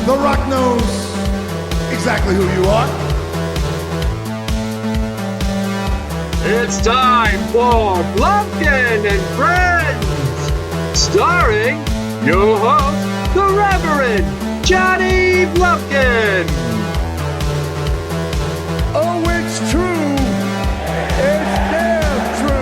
The Rock knows exactly who you are. It's time for Blumpkin and Friends, starring your host, the Reverend Johnny Blumpkin. Oh, it's true. It's damn true.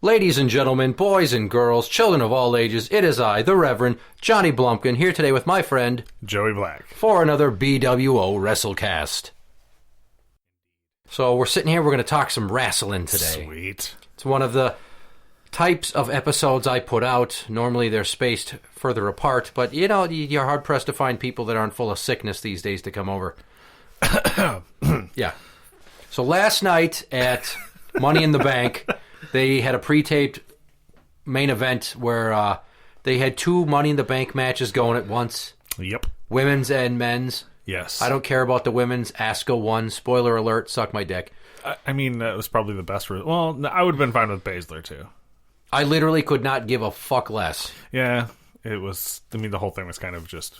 Ladies and gentlemen, boys and girls, children of all ages, it is I, the Reverend Johnny Blumpkin, here today with my friend Joey Black for another BWO WrestleCast. So we're sitting here, we're going to talk some wrestling today. Sweet. It's one of the types of episodes I put out. Normally they're spaced further apart, but you know, you're hard-pressed to find people that aren't full of sickness these days to come over. Yeah. So last night at Money in the Bank, they had a pre-taped main event where they had two Money in the Bank matches going at once. Yep. Women's and men's. Yes. I don't care about the women's. Asuka won. Spoiler alert, suck my dick. I mean, that was probably the best. Well, I would have been fine with Baszler, too. I literally could not give a fuck less. Yeah, it was... I mean, the whole thing was kind of just...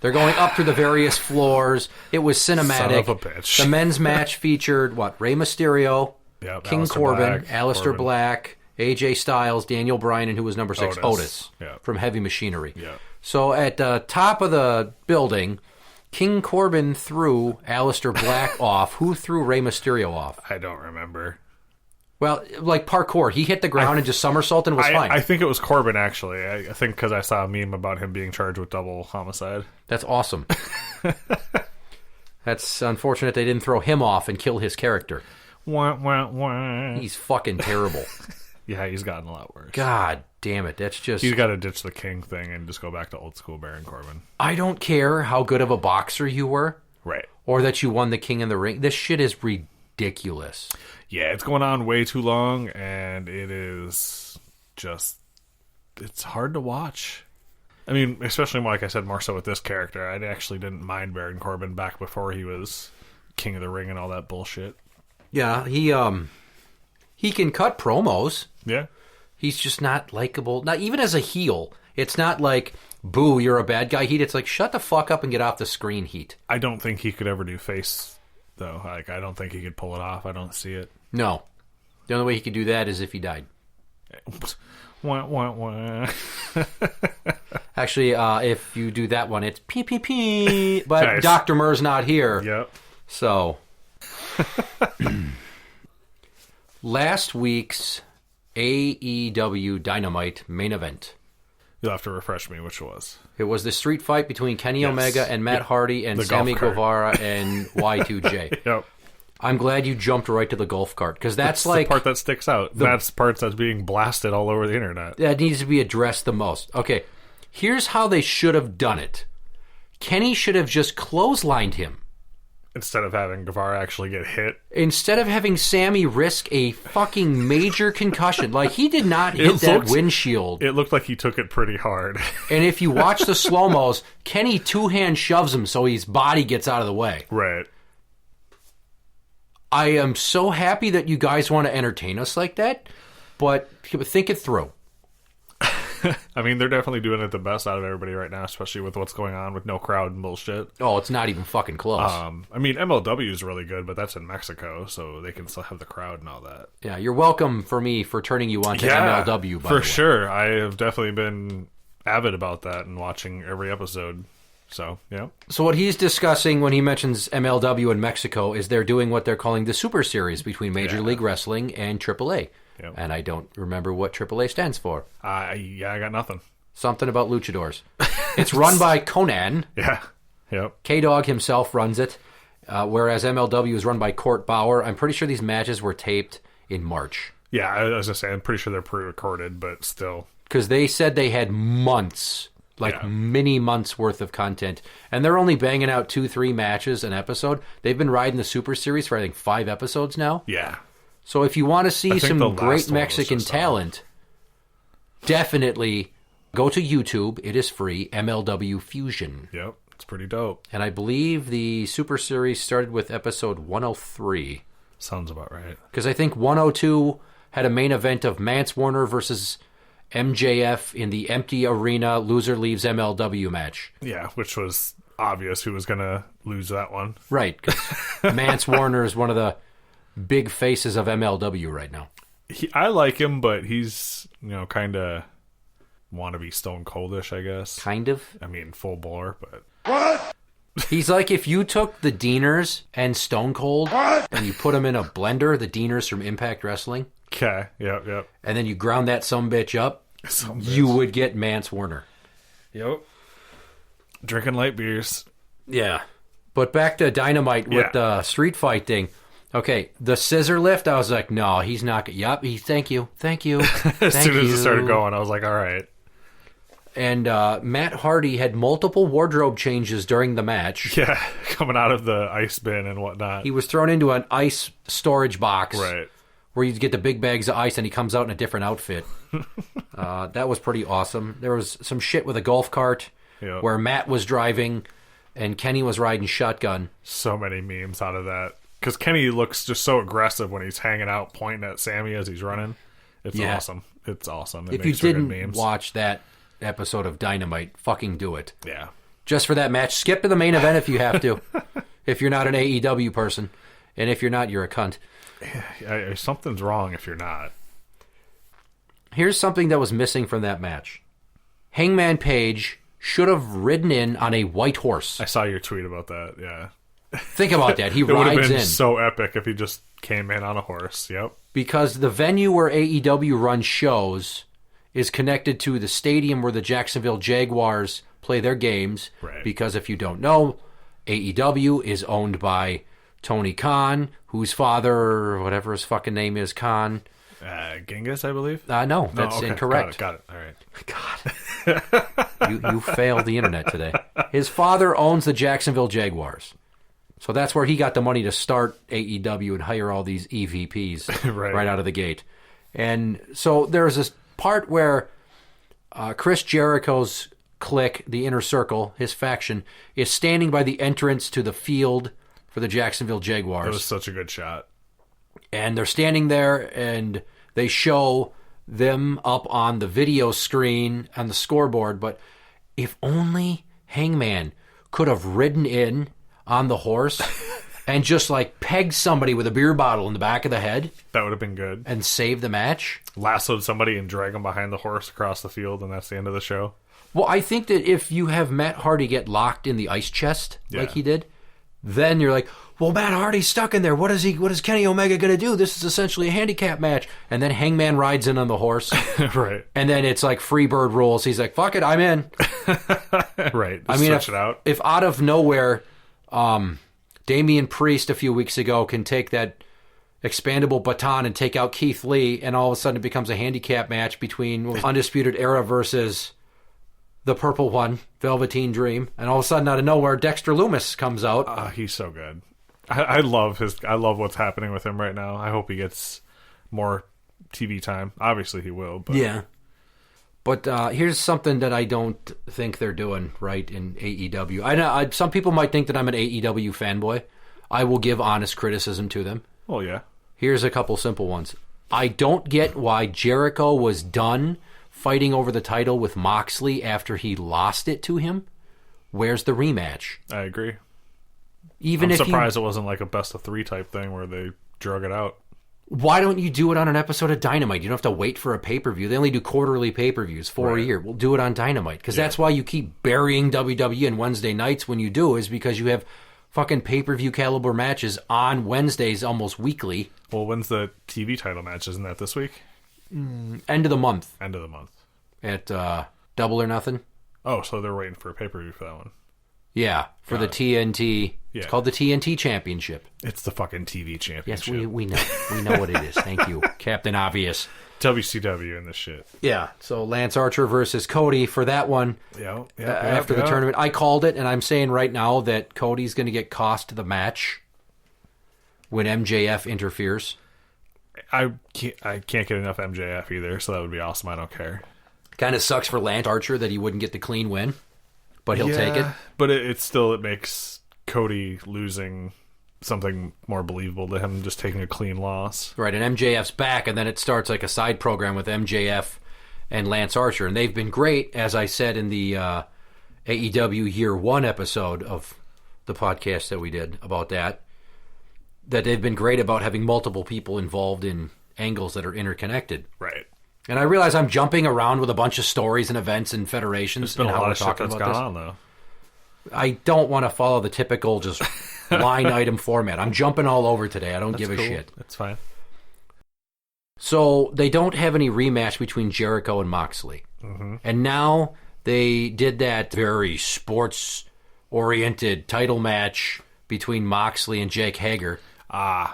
They're going up through the various floors. It was cinematic. Son of a bitch. The men's match featured, what, Rey Mysterio, Yep, King Aleister Corbin, Black, Aleister Black, AJ Styles, Daniel Bryan, and who was number 6? Otis Yep. from Heavy Machinery. Yep. So at the top of the building, King Corbin threw Aleister Black off. Who threw Rey Mysterio off? I don't remember. Well, like parkour. He hit the ground and just somersaulted and was fine. I think it was Corbin, actually. I think because I saw a meme about him being charged with double homicide. That's awesome. That's unfortunate they didn't throw him off and kill his character. Wah, wah, wah. He's fucking terrible. Yeah, he's gotten a lot worse. God damn it. That's just... He's got to ditch the King thing and just go back to old school Baron Corbin. I don't care how good of a boxer you were. Right. Or that you won the King in the Ring. This shit is ridiculous. Yeah, it's going on way too long, and it is just... It's hard to watch. I mean, especially, like I said, more so with this character. I actually didn't mind Baron Corbin back before he was King of the Ring and all that bullshit. Yeah, he can cut promos. Yeah. He's just not likable. Not even as a heel. It's not like, boo, you're a bad guy heat. It's like, shut the fuck up and get off the screen heat. I don't think he could ever do face, though. Like, I don't think he could pull it off. I don't see it. No. The only way he could do that is if he died. Wah, wah, wah. Actually, if you do that one, it's pee. But Nice. Dr. Murr's not here. Yep. So, last week's AEW Dynamite main event. You'll have to refresh me which was. It was the street fight between Kenny Yes. Omega and Matt Yep. Hardy and The Sammy golf cart. Guevara and Y2J. Yep. I'm glad you jumped right to the golf cart, because that's the like... part that sticks out. That's the part that's being blasted all over the internet. that needs to be addressed the most. Okay, here's how they should have done it. Kenny should have just clotheslined him. Instead of having Guevara actually get hit. Instead of having Sammy risk a fucking major concussion. Like, he did not hit that windshield. It looked like he took it pretty hard. And if you watch the slow-mos, Kenny two-hand shoves him so his body gets out of the way. Right. I am so happy that you guys want to entertain us like that, but think it through. I mean, they're definitely doing it the best out of everybody right now, especially with what's going on with no crowd and bullshit. Oh, it's not even fucking close. I mean, MLW is really good, but that's in Mexico, so they can still have the crowd and all that. Yeah, you're welcome for me for turning you on to MLW, by the way. For sure. I have definitely been avid about that and watching every episode. So, yeah. So what he's discussing when he mentions MLW in Mexico is they're doing what they're calling the Super Series between Major League Wrestling and AAA. Yep. And I don't remember what AAA stands for. I got nothing. Something about luchadors. It's run by Conan. Yeah. Yep. K-Dog himself runs it, whereas MLW is run by Court Bauer. I'm pretty sure these matches were taped in March. Yeah, I was going to say, I'm pretty sure they're pre-recorded, but still. Because they said they had months, many months worth of content. And they're only banging out 2-3 matches an episode. They've been riding the Super Series for, I think, 5 episodes now. Yeah. So if you want to see some great Mexican talent, definitely go to YouTube. It is free. MLW Fusion. Yep. It's pretty dope. And I believe the Super Series started with episode 103. Sounds about right. Because I think 102 had a main event of Mance Warner versus MJF in the empty arena loser leaves MLW match. Yeah, which was obvious who was going to lose that one. Right. 'Cause Mance Warner is one of the big faces of MLW right now. I like him, but he's, kind of wannabe Stone Coldish, I guess. Kind of. I mean, full bore, but... What? He's like if you took the Deaners and Stone Cold and you put them in a blender, the Deaners from Impact Wrestling. Okay, yep. And then you ground that sumbitch up, you would get Mance Warner. Yep. Drinking light beers. Yeah. But back to Dynamite with the street fight thing. Okay, the scissor lift, I was like, no, he's not. Yup, thank you. As soon as it started going, I was like, all right. And Matt Hardy had multiple wardrobe changes during the match. Yeah, coming out of the ice bin and whatnot. He was thrown into an ice storage box. Right. Where you get the big bags of ice and he comes out in a different outfit. That was pretty awesome. There was some shit with a golf cart where Matt was driving and Kenny was riding shotgun. So many memes out of that. Because Kenny looks just so aggressive when he's hanging out, pointing at Sammy as he's running. It's awesome. It's awesome. It if you makes for good didn't memes. watch that episode of Dynamite, fucking do it. Yeah. Just for that match. Skip to the main event if you have to. If you're not an AEW person. And if you're not, you're a cunt. Something's wrong if you're not. Here's something that was missing from that match. Hangman Page should have ridden in on a white horse. I saw your tweet about that, yeah. Think about that. He it would have rides been in. so epic if he just came in on a horse, yep. Because the venue where AEW runs shows is connected to the stadium where the Jacksonville Jaguars play their games. Right. Because if you don't know, AEW is owned by Tony Khan, whose father, whatever his fucking name is, Khan. Genghis, I believe? No, that's okay. incorrect. Got it. All right. God. You failed the internet today. His father owns the Jacksonville Jaguars. So that's where he got the money to start AEW and hire all these EVPs right out of the gate. And so there's this part where Chris Jericho's clique, the Inner Circle, his faction, is standing by the entrance to the field for the Jacksonville Jaguars. It was such a good shot. And they're standing there, and they show them up on the video screen on the scoreboard. But if only Hangman could have ridden in on the horse and just like pegged somebody with a beer bottle in the back of the head. That would have been good. And saved the match. Lassoed somebody and drag them behind the horse across the field, and that's the end of the show. Well, I think that if you have Matt Hardy get locked in the ice chest like he did, then you're like, well, Matt Hardy's stuck in there. What is Kenny Omega going to do? This is essentially a handicap match. And then Hangman rides in on the horse. Right. And then it's like Freebird rules. He's like, fuck it, I'm in. Right. I mean, stretch it out. If out of nowhere, Damian Priest a few weeks ago can take that expandable baton and take out Keith Lee, and all of a sudden it becomes a handicap match between Undisputed Era versus the purple one, Velveteen Dream, and all of a sudden out of nowhere Dexter Lumis comes out. He's so good. I love what's happening with him right now. I hope he gets more TV time. Obviously he will, but yeah. But here's something that I don't think they're doing right in AEW. I know some people might think that I'm an AEW fanboy. I will give honest criticism to them. Oh yeah. Here's a couple simple ones. I don't get why Jericho was done fighting over the title with Moxley after he lost it to him. Where's the rematch? I agree. I'm surprised it wasn't like a best of 3 type thing where they drug it out. Why don't you do it on an episode of Dynamite? You don't have to wait for a pay-per-view. They only do quarterly pay-per-views, 4 a year. We'll do it on Dynamite. Because that's why you keep burying WWE on Wednesday nights when you do, is because you have fucking pay-per-view caliber matches on Wednesdays almost weekly. Well, when's the TV title match? Isn't that this week? End of the month. End of the month. At Double or Nothing. Oh, so they're waiting for a pay-per-view for that one. Yeah, for the TNT. Yeah. It's called the TNT Championship. It's the fucking TV championship. Yes, we know. We know what it is. Thank you, Captain Obvious. WCW and this shit. Yeah, so Lance Archer versus Cody for that one. After the tournament. I called it, and I'm saying right now that Cody's going to get cost the match when MJF interferes. I can't get enough MJF either, so that would be awesome. I don't care. Kind of sucks for Lance Archer that he wouldn't get the clean win, but he'll take it. But it makes Cody losing something more believable to him just taking a clean loss. Right, and MJF's back, and then it starts like a side program with MJF and Lance Archer. And they've been great, as I said in the AEW Year 1 episode of the podcast that we did about that they've been great about having multiple people involved in angles that are interconnected. Right. And I realize I'm jumping around with a bunch of stories and events and federations. There's been and a how lot we're of shit talking that's about gone this. on, though. I don't want to follow the typical just line item format. I'm jumping all over today. I don't give a Cool. shit. That's fine. So they don't have any rematch between Jericho and Moxley. Mm-hmm. And now they did that very sports-oriented title match between Moxley and Jake Hager. Yeah,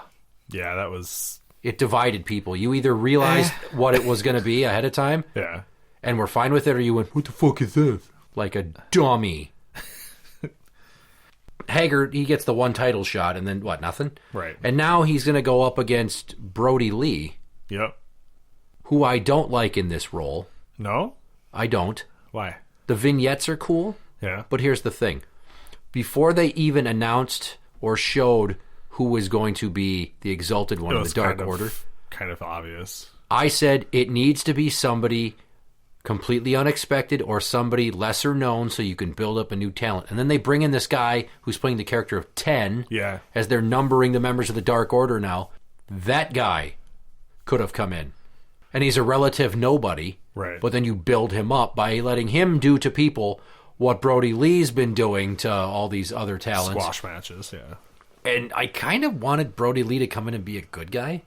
that was... It divided people. You either realized what it was going to be ahead of time Yeah. and were fine with it, or you went, what the fuck is this? Like a dummy. Hager, he gets the one title shot, and then, what, nothing? Right. And now he's going to go up against Brody Lee, Yep. who I don't like in this role. No? I don't. Why? The vignettes are cool, Yeah. but here's the thing. Before they even announced or showed who was going to be the Exalted One It of was the Dark kind of- Order, Kind of obvious. I said it needs to be somebody completely unexpected or somebody lesser known so you can build up a new talent. And then they bring in this guy who's playing the character of 10 Yeah. as they're numbering the members of the Dark Order now. That guy could have come in. And he's a relative nobody. Right. But then you build him up by letting him do to people what Brody Lee's been doing to all these other talents. Squash matches, yeah. And I kind of wanted Brody Lee to come in and be a good guy.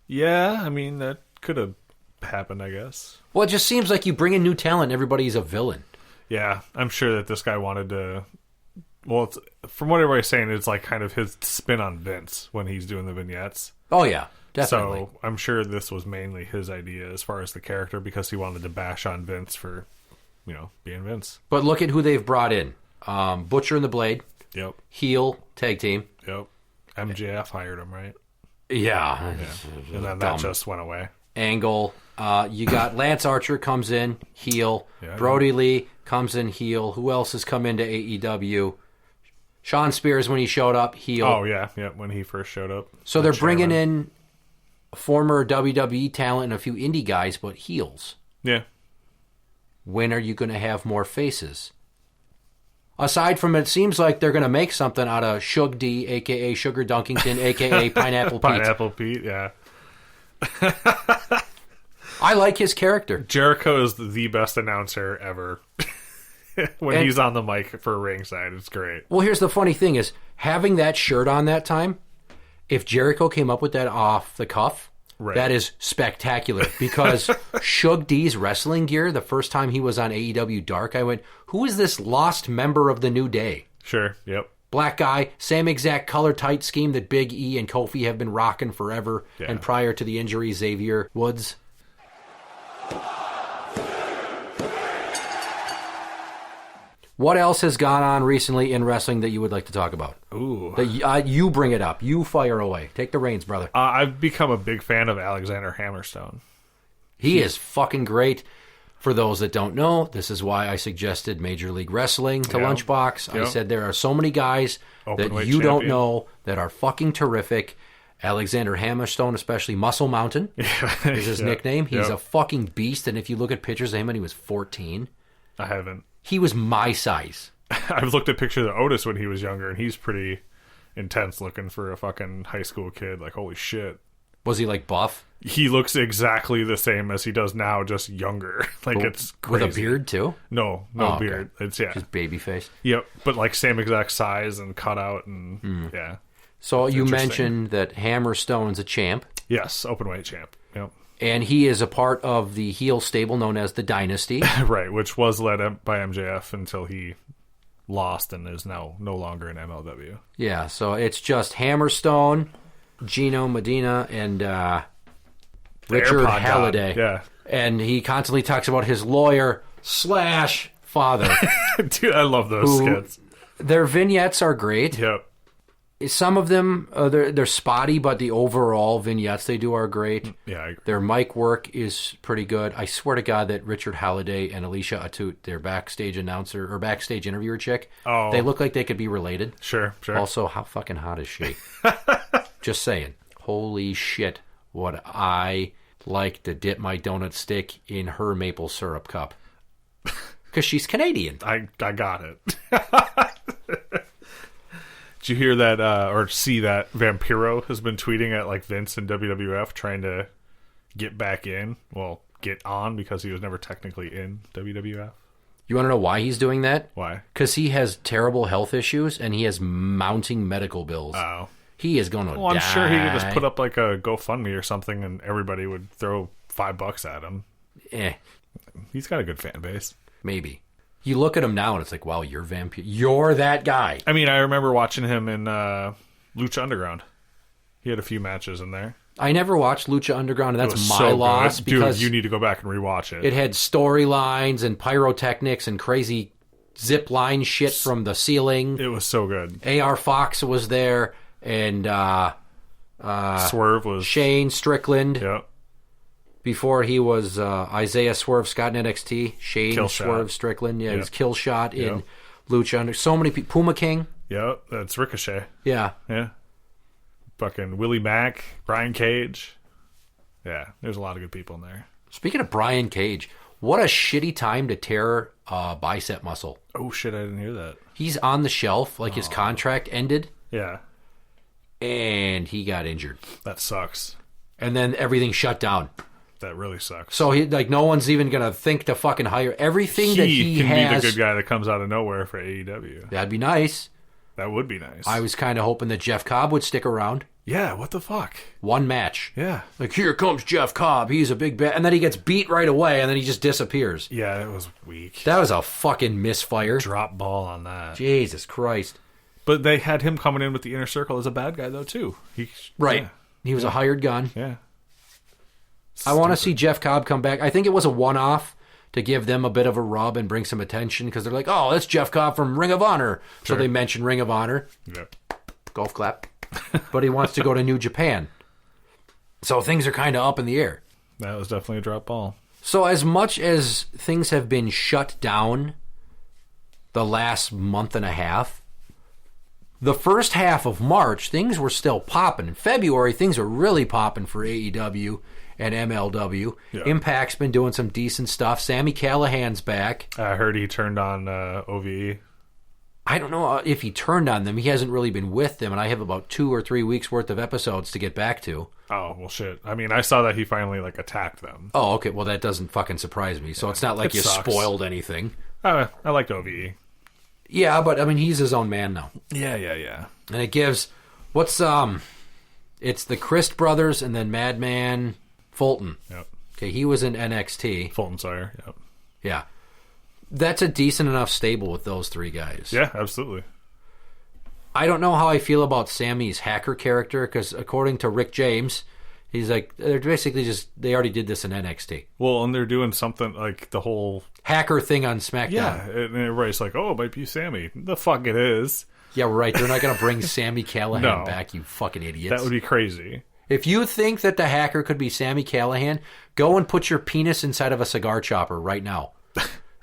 Yeah, I mean, that could have happened, I guess. Well, it just seems like you bring in new talent, everybody's a villain. Yeah, I'm sure that this guy wanted to... Well, it's, from what everybody's saying, it's like kind of his spin on Vince when he's doing the vignettes. Oh, yeah, definitely. So I'm sure this was mainly his idea as far as the character because he wanted to bash on Vince for, being Vince. But look at who they've brought in. Butcher and the Blade, Yep. heel, tag team. Yep. MJF hired him, right? Yeah. And then that just went away. Angle. You got Lance Archer comes in, heel. Yeah, Brody Lee comes in, heel. Who else has come into AEW? Sean Spears, when he showed up, heel. Oh, yeah. Yeah, when he first showed up. So they're The bringing chairman. in former WWE talent and a few indie guys, but heels. Yeah. When are you going to have more faces? Aside from it seems like they're going to make something out of Shug D, a.k.a. Sugar Dunkington, a.k.a. Pineapple Pete. Pineapple Pete, yeah. I like his character. Jericho is the best announcer ever. When And- he's on the mic for ringside, it's great. Well, here's the funny thing is, having that shirt on that time, if Jericho came up with that off the cuff, Right. that is spectacular. Because Shug D's wrestling gear, the first time he was on AEW Dark, I went, who is this lost member of the New Day? Sure, yep. Black guy, same exact color tight scheme that Big E and Kofi have been rocking forever, Yeah. and prior to the injury, Xavier Woods. What else has gone on recently in wrestling that you would like to talk about? Ooh. That you bring it up. You fire away. Take the reins, brother. I've become a big fan of Alexander Hammerstone. He is fucking great. For those that don't know, this is why I suggested Major League Wrestling to Yeah. Lunchbox. I Yep. said there are so many guys that Openweight you don't champion. know that are fucking terrific. Alexander Hammerstone, especially Muscle Mountain, is his Yeah. nickname. He's Yep. a fucking beast, and if you look at pictures of him when he was 14, I haven't. he was my size. I've looked at pictures of Otis when he was younger, and he's pretty intense looking for a fucking high school kid. Like, holy shit. Was he like buff? He looks exactly the same as he does now, just younger. Like, it's crazy. With a beard, too? No Oh, okay. beard. It's, yeah. Just baby face. Yep, but like same exact size and cutout and yeah. So you interesting. mentioned that Hammerstone's a champ, Yes, openweight champ. Yep. and he is a part of the heel stable known as the Dynasty. Right, which was led by MJF until he lost and is now no longer in MLW. Yeah, so it's just Hammerstone, Gino Medina, and Richard AirPod God. Halliday. Yeah. And he constantly talks about his lawyer / father. Dude, I love those Who- skits. Their vignettes are great. Yep. Some of them, they're spotty, but the overall vignettes they do are great. Yeah, I agree. Their mic work is pretty good. I swear to God that Richard Halliday and Alicia Atut, their backstage announcer or backstage interviewer chick, Oh. they look like they could be related. Sure. Also, how fucking hot is she? Just saying. Holy shit. What I like to dip my donut stick in her maple syrup cup. Because she's Canadian. I got it. Did you hear that, or see that Vampiro has been tweeting at like Vince and WWF trying to get back in? Well, get on, because he was never technically in WWF. You want to know why he's doing that? Why? Because he has terrible health issues and he has mounting medical bills. Oh. He is going to Well, I'm die. sure he could just put up like a GoFundMe or something and everybody would throw $5 at him. He's got a good fan base. Maybe. You look at him now and it's like, wow, you're Vampiro. You're that guy. I mean, I remember watching him in Lucha Underground. He had a few matches in there. I never watched Lucha Underground, and It that's was my so loss. good. Because Dude, you need to go back and rewatch it. it had storylines and pyrotechnics and crazy zip line shit from the ceiling. It was so good. A.R. Fox was there, and Swerve was... Shane Strickland. Yep. Before he was Isaiah Swerve Scott in NXT. Shane Killshot. Swerve Strickland. Yeah, Yep. he was Killshot in Yep. Lucha Under. So many people. Puma King. Yep, that's Ricochet. Yeah. Yeah. Fucking Willie Mack, Brian Cage. Yeah, there's a lot of good people in there. Speaking of Brian Cage, what a shitty time to tear bicep muscle. Oh, shit, I didn't hear that. He's on the shelf, like his contract ended, Yeah, and he got injured. that sucks. And then everything shut down. That really sucks. So he like no one's even gonna think to fucking hire everything that he can has. be the good guy that comes out of nowhere for AEW. That'd be nice. That would be nice. I was kind of hoping that Jeff Cobb would stick around. Yeah, what the fuck? One match. Yeah. Like, here comes Jeff Cobb. He's a big bat. And then he gets beat right away, and then he just disappears. Yeah, it was weak. That was a fucking misfire. Drop ball on that. Jesus Christ. But they had him coming in with the Inner Circle as a bad guy, though, too. Right. He was a hired gun. Yeah. I want to see Jeff Cobb come back. I think it was a one-off to give them a bit of a rub and bring some attention, because they're like, oh, that's Jeff Cobb from Ring of Honor. Sure. So they mention Ring of Honor. Yep. Golf clap. But he wants to go to New Japan. So things are kind of up in the air. That was definitely a drop ball. So as much as things have been shut down the last month and a half, the first half of March, things were still popping. In February, things are really popping for AEW and MLW. Yeah. Impact's been doing some decent stuff. Sami Callihan's back. I heard he turned on OVE. I don't know if he turned on them. He hasn't really been with them, and I have about 2 or 3 weeks worth of episodes to get back to. Oh, well, shit. I mean, I saw that he finally, like, attacked them. Oh, okay. Well, that doesn't fucking surprise me. So it's not like It you sucks. spoiled anything. I liked OVE. Yeah, but I mean, he's his own man now. Yeah. And it gives it's the Christ brothers and then Madman Fulton. Yep. Okay, he was in NXT. Fulton Sawyer. Yep. Yeah. That's a decent enough stable with those 3 guys. Yeah, absolutely. I don't know how I feel about Sammy's hacker character, because according to Rick James, he's like, they're basically they already did this in NXT. Well, and they're doing something like the whole... Hacker thing on SmackDown. Yeah, and everybody's like, oh, it might be Sammy. The fuck it is. Yeah, right. They're not going to bring Sami Callihan No. back, you fucking idiots. That would be crazy. If you think that the hacker could be Sami Callihan, go and put your penis inside of a cigar chopper right now.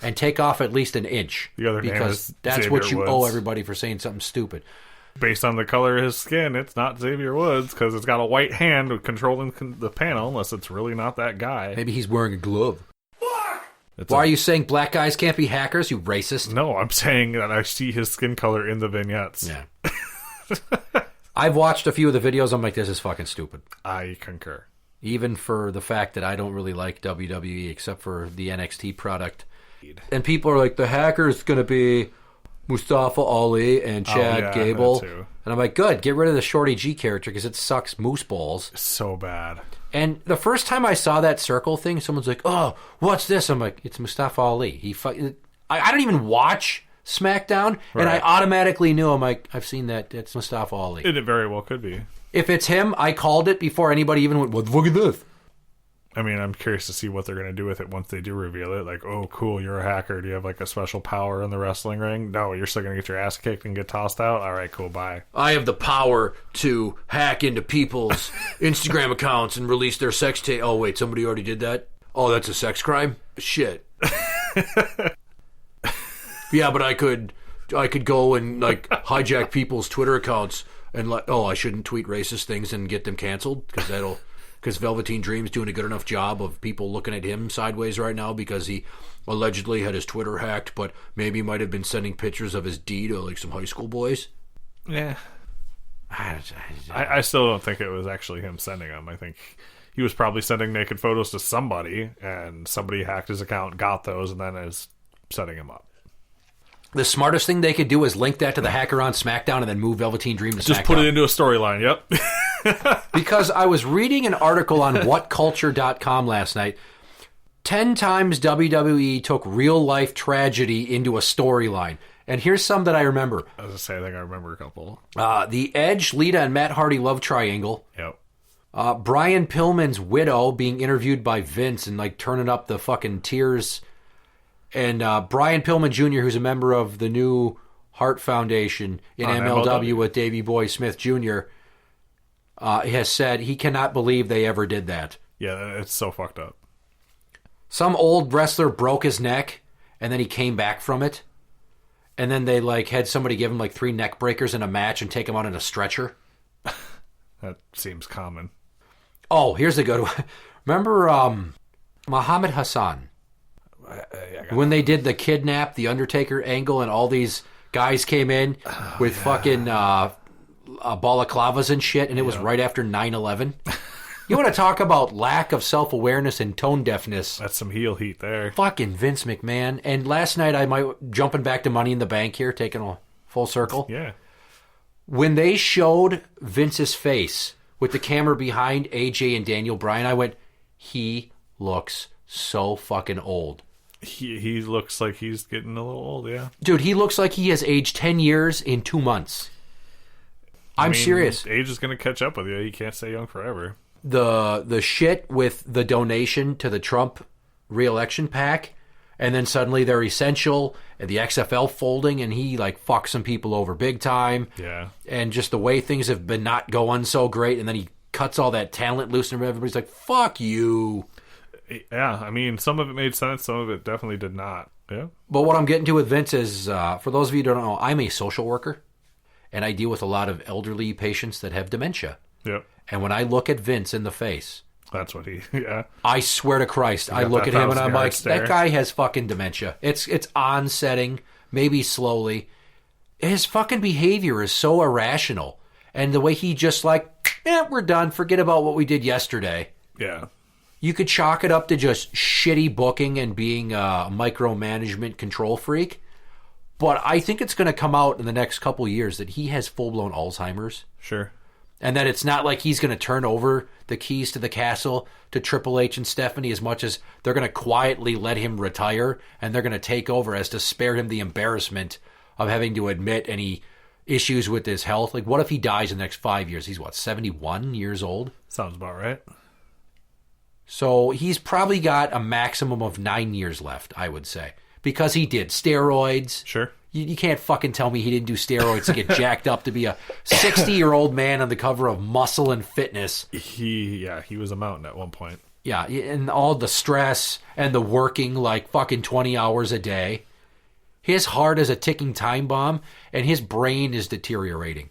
And take off at least an inch. The other name because is that's Xavier what you owe Woods. everybody for saying something stupid. Based on the color of his skin, it's not Xavier Woods, because it's got a white hand controlling the panel, unless it's really not that guy. Maybe he's wearing a glove. It's Why are you saying black guys can't be hackers, you racist? No, I'm saying that I see his skin color in the vignettes. Yeah. I've watched a few of the videos. I'm like, this is fucking stupid. I concur. Even for the fact that I don't really like WWE except for the NXT product. And people are like, the hacker's going to be Mustafa Ali and Chad Gable. that too. And I'm like, good, get rid of the Shorty G character because it sucks moose balls. So bad. And the first time I saw that circle thing, someone's like, oh, what's this? I'm like, it's Mustafa Ali. I don't even watch SmackDown, and I Right. automatically knew. I'm like, I've seen that. It's Mustafa Ali. It very well could be. If it's him, I called it before anybody even went, what the fuck is this? I mean, I'm curious to see what they're going to do with it once they do reveal it. Like, oh, cool, you're a hacker. Do you have, like, a special power in the wrestling ring? No, you're still going to get your ass kicked and get tossed out? All right, cool, bye. I have the power to hack into people's Instagram accounts and release their sex tape. Oh, wait, somebody already did that? Oh, that's a sex crime? Shit. Yeah, but I could go and, like, hijack people's Twitter accounts and, like, oh, I shouldn't tweet racist things and get them canceled because that'll because Velveteen Dream's doing a good enough job of people looking at him sideways right now because he allegedly had his Twitter hacked, but maybe he might have been sending pictures of his D to like some high school boys. Yeah. I still don't think it was actually him sending them. I think he was probably sending naked photos to somebody, and somebody hacked his account, got those, and then is setting him up. The smartest thing they could do is link that to the hacker on SmackDown and then move Velveteen Dream to SmackDown. Just put it into a storyline, yep. Because I was reading an article on whatculture.com last night. 10 times WWE took real-life tragedy into a storyline. And here's some that I remember. I was going to say, I think I remember a couple. The Edge, Lita, and Matt Hardy love triangle. Yep. Brian Pillman's widow being interviewed by Vince and like turning up the fucking tears. And Brian Pillman Jr., who's a member of the new Heart Foundation in MLW with Davey Boy Smith Jr., has said he cannot believe they ever did that. Yeah, it's so fucked up. Some old wrestler broke his neck, and then he came back from it. And then they like had somebody give him like 3 neck breakers in a match and take him out in a stretcher. That seems common. Oh, here's a good one. Remember Muhammad Hassan? When they did the kidnap, the Undertaker angle, and all these guys came in with fucking balaclavas and shit, and it was right after 9/11. You want to talk about lack of self-awareness and tone deafness? That's some heel heat there. Fucking Vince McMahon. And last night, jumping back to Money in the Bank here, taking a full circle. Yeah. When they showed Vince's face with the camera behind AJ and Daniel Bryan, I went, he looks so fucking old. He looks like he's getting a little old, yeah. Dude, he looks like he has aged 10 years in 2 months. I'm serious. Age is going to catch up with you. You can't stay young forever. The shit with the donation to the Trump re-election PAC, and then suddenly they're essential, and the XFL folding, and he like fucks some people over big time. Yeah. And just the way things have been not going so great, and then he cuts all that talent loose, and everybody's like, fuck you. Yeah, I mean, some of it made sense, some of it definitely did not. Yeah. But what I'm getting to with Vince is, for those of you who don't know, I'm a social worker, and I deal with a lot of elderly patients that have dementia. Yep. And when I look at Vince in the face, that's what yeah. I swear to Christ, I look at him and I'm like, that guy has fucking dementia. It's onsetting, maybe slowly. His fucking behavior is so irrational. And the way he just like, we're done, forget about what we did yesterday. Yeah. You could chalk it up to just shitty booking and being a micromanagement control freak. But I think it's going to come out in the next couple of years that he has full-blown Alzheimer's. Sure. And that it's not like he's going to turn over the keys to the castle to Triple H and Stephanie as much as they're going to quietly let him retire and they're going to take over as to spare him the embarrassment of having to admit any issues with his health. Like, what if he dies in the next 5 years? He's, 71 years old? Sounds about right. So he's probably got a maximum of 9 years left, I would say. Because he did steroids. Sure. You can't fucking tell me he didn't do steroids to get jacked up to be a 60-year-old man on the cover of Muscle and Fitness. He was a mountain at one point. Yeah, and all the stress and the working like fucking 20 hours a day. His heart is a ticking time bomb, and his brain is deteriorating.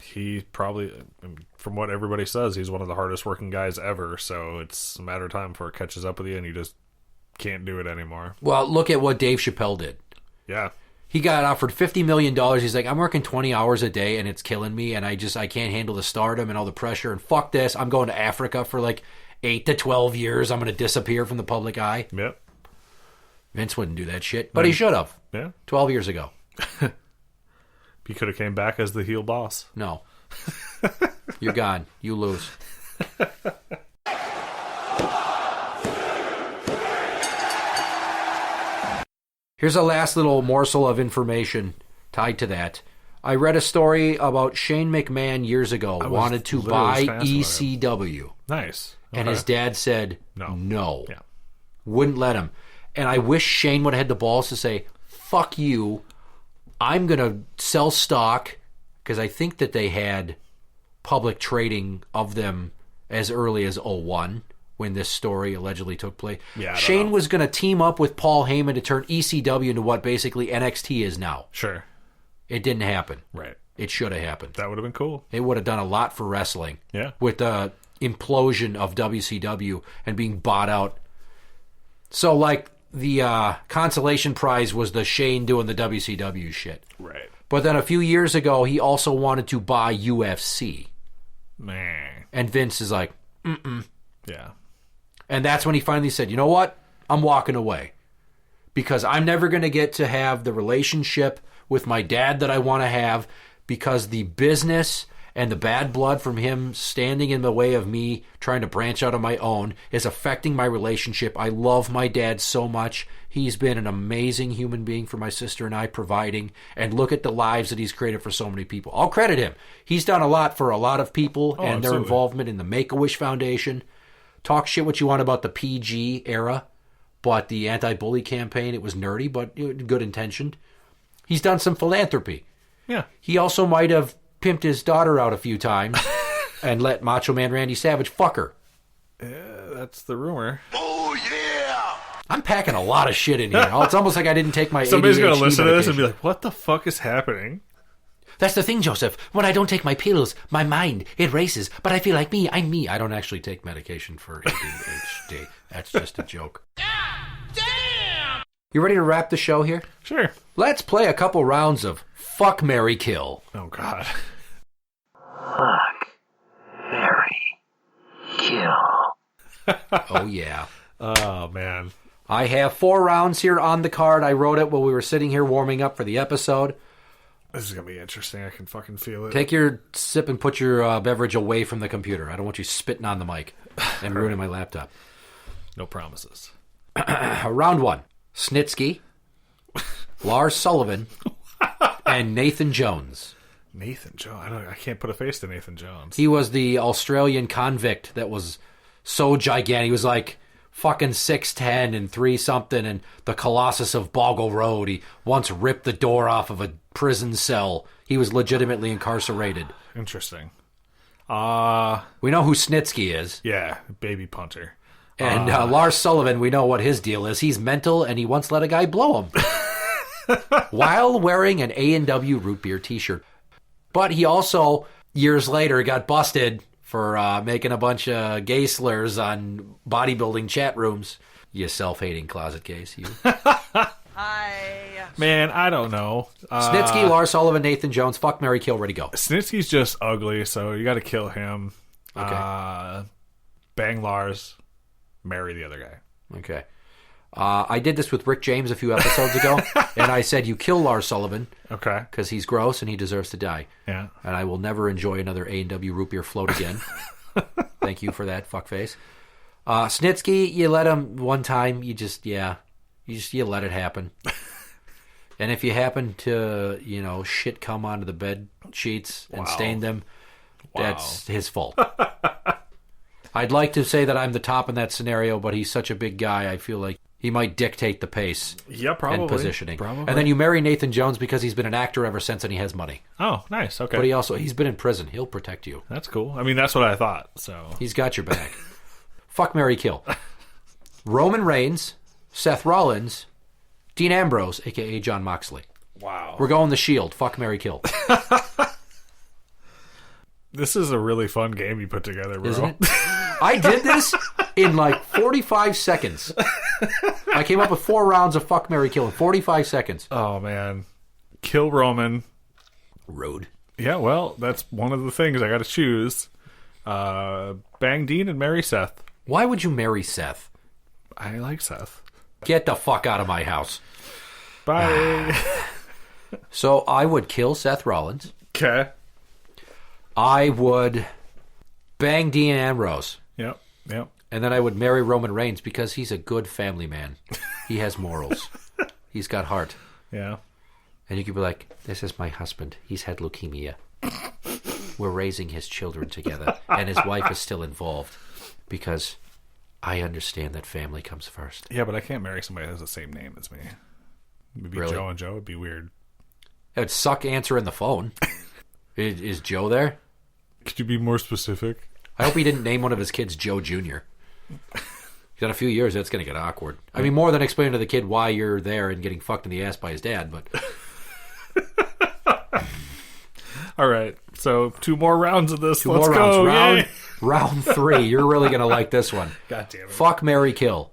He probably, from what everybody says, he's one of the hardest working guys ever, so it's a matter of time before it catches up with you and you just can't do it anymore. Well, look at what Dave Chappelle did. Yeah. He got offered $50 million. He's like, I'm working 20 hours a day and it's killing me and I can't handle the stardom and all the pressure and fuck this. I'm going to Africa for like 8 to 12 years. I'm going to disappear from the public eye. Yep. Vince wouldn't do that shit, but he should have. Yeah. 12 years ago. He could have came back as the heel boss. No. You're gone. You lose. Here's a last little morsel of information tied to that. I read a story about Shane McMahon years ago wanted to buy ECW. Nice. Okay. And his dad said no. Yeah. Wouldn't let him. And I wish Shane would have had the balls to say, fuck you, I'm going to sell stock, because I think that they had public trading of them as early as 2001. When this story allegedly took place. Yeah, Shane was going to team up with Paul Heyman to turn ECW into what basically NXT is now. Sure. It didn't happen. Right. It should have happened. That would have been cool. It would have done a lot for wrestling. Yeah. With the implosion of WCW and being bought out. So, like, the consolation prize was the Shane doing the WCW shit. Right. But then a few years ago, he also wanted to buy UFC. Man. And Vince is like, Yeah. And that's when he finally said, you know what? I'm walking away. Because I'm never going to get to have the relationship with my dad that I want to have, because the business and the bad blood from him standing in the way of me trying to branch out on my own is affecting my relationship. I love my dad so much. He's been an amazing human being for my sister and I, providing. And look at the lives that he's created for so many people. I'll credit him. He's done a lot for a lot of people and their involvement in the Make-A-Wish Foundation. Talk shit what you want about the PG era, but the anti-bully campaign, it was nerdy, but good intentioned. He's done some philanthropy. Yeah. He also might have pimped his daughter out a few times and let Macho Man Randy Savage fuck her. That's the rumor. Oh, yeah! I'm packing a lot of shit in here. It's almost like I didn't take my Somebody's going ADHD to listen to this medication. and be like, what the fuck is happening? That's the thing, Joseph. When I don't take my pills, my mind, it races. But I feel like me, I'm me. I don't actually take medication for ADHD. That's just a joke. Damn! You ready to wrap the show here? Sure. Let's play a couple rounds of Fuck, Marry, Kill. Oh, God. Fuck, marry, kill. Oh, yeah. Oh, man. I have 4 rounds here on the card. I wrote it while we were sitting here warming up for the episode. This is going to be interesting. I can fucking feel it. Take your sip and put your beverage away from the computer. I don't want you spitting on the mic and ruining my laptop. No promises. Round 1. Snitsky, Lars Sullivan, and Nathan Jones. Nathan Jones. I can't put a face to Nathan Jones. He was the Australian convict that was so gigantic. He was like fucking 6'10" and 3-something, and the Colossus of Boggle Road. He once ripped the door off of a prison cell. He was legitimately incarcerated. Interesting. We know who Snitsky is. Yeah, baby punter. And Lars Sullivan, we know what his deal is. He's mental, and he once let a guy blow him while wearing an A&W root beer t-shirt. But he also, years later, got busted for making a bunch of gay slurs on bodybuilding chat rooms. You self-hating closet case, you. Man, I don't know. Snitsky, Lars Sullivan, Nathan Jones, fuck, marry, kill, ready, go. Snitsky's just ugly, so you got to kill him. Okay. Bang Lars, marry the other guy. Okay. I did this with Rick James a few episodes ago, and I said you kill Lars Sullivan Okay. because he's gross and he deserves to die. Yeah. And I will never enjoy another A&W root beer float again. Thank you for that, fuckface. Snitsky, you let him one time, you let it happen. And if you happen to, shit come onto the bed sheets and stain them, that's his fault. I'd like to say that I'm the top in that scenario, but he's such a big guy, I feel like he might dictate the pace Yeah, probably. and positioning. Probably. And then you marry Nathan Jones because he's been an actor ever since and he has money. Oh, nice. Okay. But he's been in prison. He'll protect you. That's cool. I mean, that's what I thought. So He's got your back. Fuck, marry, kill. Roman Reigns, Seth Rollins, Dean Ambrose, a.k.a. John Moxley. wow. We're going the Shield. Fuck, marry, kill. This is a really fun game you put together, bro. Isn't it? I did this in like 45 seconds. I came up with 4 rounds of fuck, marry, kill in 45 seconds. Oh man, kill Roman. Rude. Yeah, well, that's one of the things I got to choose. Bang Dean and marry Seth. Why would you marry Seth? I like Seth. Get the fuck out of my house. Bye. So I would kill Seth Rollins. Okay. I would bang Dean Ambrose. Yep. Yep. And then I would marry Roman Reigns because he's a good family man. He has morals. He's got heart. Yeah. And you could be like, this is my husband. He's had leukemia. We're raising his children together. And his wife is still involved. Because I understand that family comes first. Yeah, but I can't marry somebody that has the same name as me. Maybe Really? Joe and Joe would be weird. It would suck answering the phone. Is Joe there? Could you be more specific? I hope he didn't name one of his kids Joe Jr. In a few years, that's going to get awkward. I mean, more than explaining to the kid why you're there and getting fucked in the ass by his dad, but... All right, so 2 more rounds of this. Two Let's more go. rounds. Yay. Round 3. You're really going to like this one. God damn it. Fuck, marry, kill.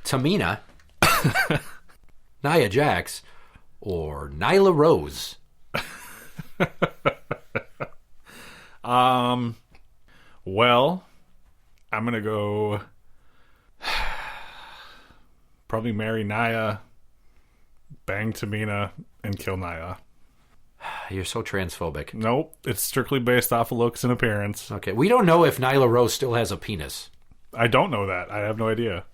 Tamina, Nia Jax, or Nyla Rose. Well, I'm going to go probably marry Nia, bang Tamina, and kill Nia. You're so transphobic. Nope, it's strictly based off of looks and appearance. Okay, we don't know if Nyla Rose still has a penis. I don't know that. I have no idea.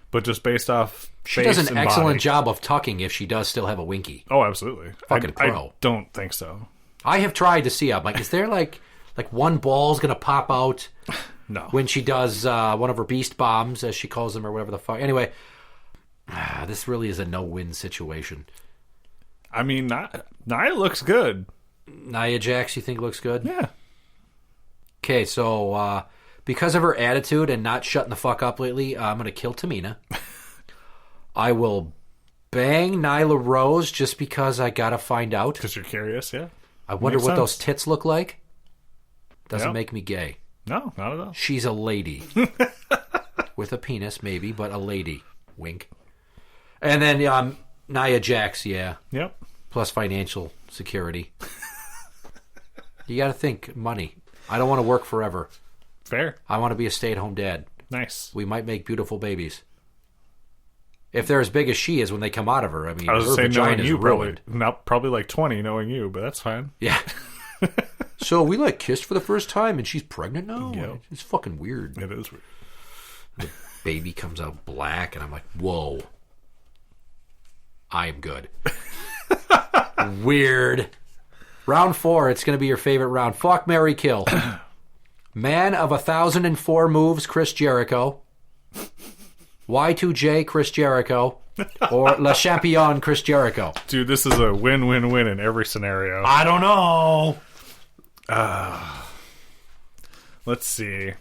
But just based off She face does an and excellent body. job of tucking if she does still have a winky. Oh, absolutely. Fucking I pro. don't think so. I have tried to see. I'm like, is there like one ball's going to pop out No. when she does one of her beast bombs, as she calls them, or whatever the fuck. Anyway, this really is a no-win situation. I mean, Nia looks good. Nia Jax, you think looks good? Yeah. Okay, so because of her attitude and not shutting the fuck up lately, I'm going to kill Tamina. I will bang Nyla Rose just because I got to find out. Because you're curious, yeah. I wonder Makes what sense. those tits look like. Doesn't Yep. make me gay. No, not at all. She's a lady. With a penis, maybe, but a lady. Wink. And then Nia Jax, yeah. Yep. Plus financial security. You got to think money. I don't want to work forever. Fair. I want to be a stay-at-home dad. Nice. We might make beautiful babies. If they're as big as she is when they come out of her, I mean, I was her saying knowing vagina is you, ruined. probably like 20 knowing you, but that's fine. Yeah. So we kissed for the first time and she's pregnant now? Yeah. It's fucking weird. It is weird. The baby comes out black and I'm like, whoa. I am good. Weird. Round 4, it's going to be your favorite round. Fuck, marry, kill. Man of 1,004 moves, Chris Jericho. Y2J, Chris Jericho. Or Le Champion, Chris Jericho. Dude, this is a win-win-win in every scenario. I don't know. Let's see.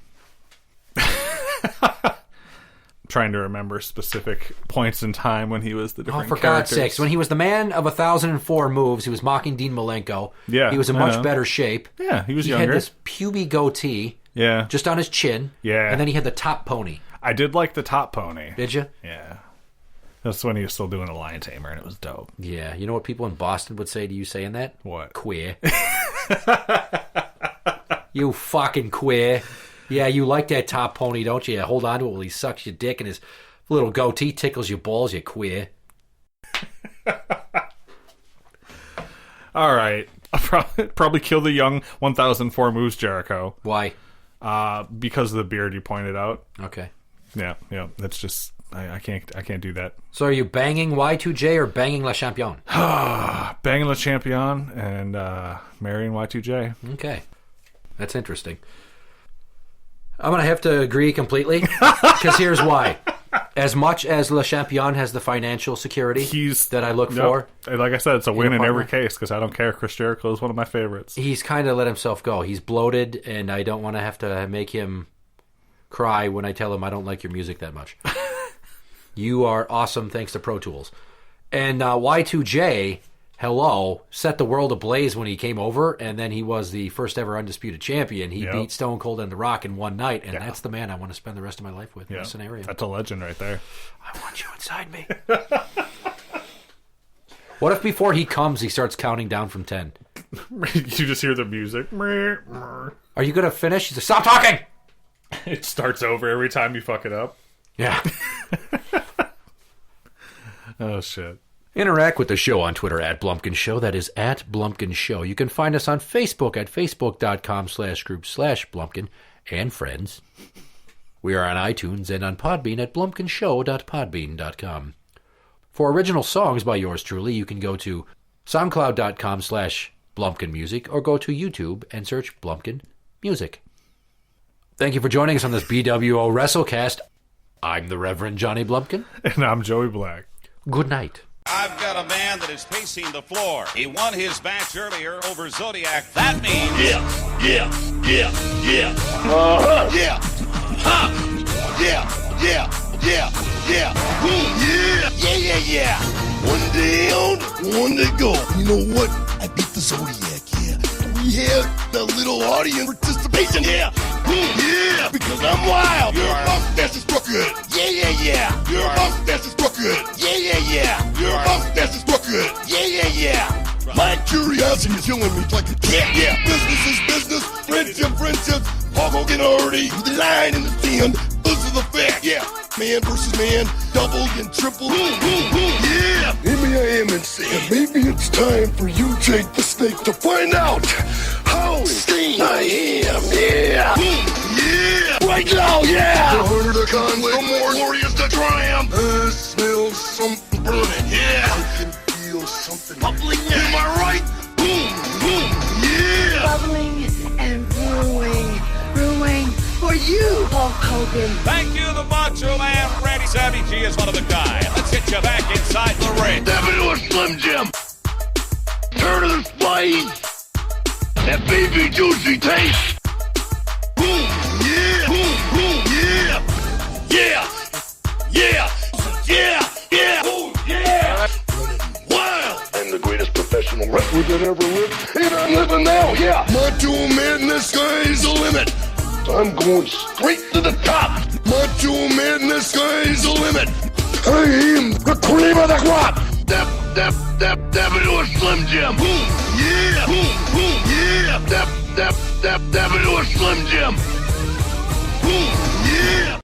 Trying to remember specific points in time when he was the Oh, different for God's characters. sakes. When he was the man of 1,004 moves, he was mocking Dean Malenko. Yeah, He was in I much know. better shape. Yeah, he was He younger. had this puby goatee Yeah. just on his chin. Yeah. And then he had the top pony. I did like the top pony. Did you? Yeah. That's when he was still doing a lion tamer, and it was dope. Yeah. You know what people in Boston would say to you saying that? What? Queer. You fucking queer. Yeah, you like that top pony, don't you? Hold on to it while he sucks your dick and his little goatee tickles your balls, you queer. All right. I'll probably kill the young 1004 moves Jericho. Why? Because of the beard you pointed out. Okay. Yeah. That's just I can't do that. So are you banging Y2J or banging Le Champion? Banging Le Champion and marrying Y2J. Okay. That's interesting. I'm going to have to agree completely because here's why. As much as Le Champion has the financial security that I look for, Like I said, it's a win in partner. every case because I don't care. Chris Jericho is one of my favorites. he's kind of let himself go. He's bloated, and I don't want to have to make him cry when I tell him I don't like your music that much. You are awesome thanks to Pro Tools. And Y2J, hello, set the world ablaze when he came over, and then he was the first ever undisputed champion. He Yep. beat Stone Cold and The Rock in one night, and that's the man I want to spend the rest of my life with in Yeah, this scenario. that's a legend right there. I want you inside me. What if before he comes, he starts counting down from 10? You just hear the music. Are you going to finish? He's like, stop talking! It starts over every time you fuck it up. Yeah. Oh, shit. Interact with the show on Twitter at Blumpkin Show. That is at Blumpkin Show. You can find us on Facebook at facebook.com/group/Blumpkin and friends. We are on iTunes and on Podbean at blumpkinshow.podbean.com. For original songs by yours truly, you can go to soundcloud.com/Blumpkin Music or go to YouTube and search Blumpkin Music. Thank you for joining us on this BWO WrestleCast. I'm the Reverend Johnny Blumpkin. And I'm Joey Black. Good night. I've got a man that is pacing the floor. He won his match earlier over Zodiac. That means... Yeah. One day on, one to go. You know what? I beat the Zodiac, yeah. We have the little audience participation, yeah. Yeah, because I'm wild. Your mustache is crooked. Yeah. Your mustache is crooked. Yeah. Your mustache is crooked. Yeah. My curiosity is killing me like a cat. Yeah, business is business. Friendship. Hulk Hogan already. The line in the sand. Those are the facts. Yeah, man versus man. Double and triple. Yeah. Maybe I am insane. Maybe it's time for you, Jake the Snake, to find out how insane I am. Yeah. Right now, yeah. The harder the conflict, the more glorious the triumph. I smell something burning. Yeah. I can feel something bubbling. Am I right? Yeah. Bubbling and brewing for you, Hulk Hogan. Thank you, the Macho Man, Randy Savvy G is one of a kind. Let's get you back inside the ring. Step into a Slim Jim. Turn to the spice. That baby juicy taste. Yeah. Wild. I'm the greatest professional wrestler that ever lived, and I'm living now, yeah. Macho Man, the sky's the limit. I'm going straight to the top. Macho Man, the sky's the limit. I am the cream of the crop. Step into a Slim Jim. Yeah. Step into a Slim Jim. Yeah.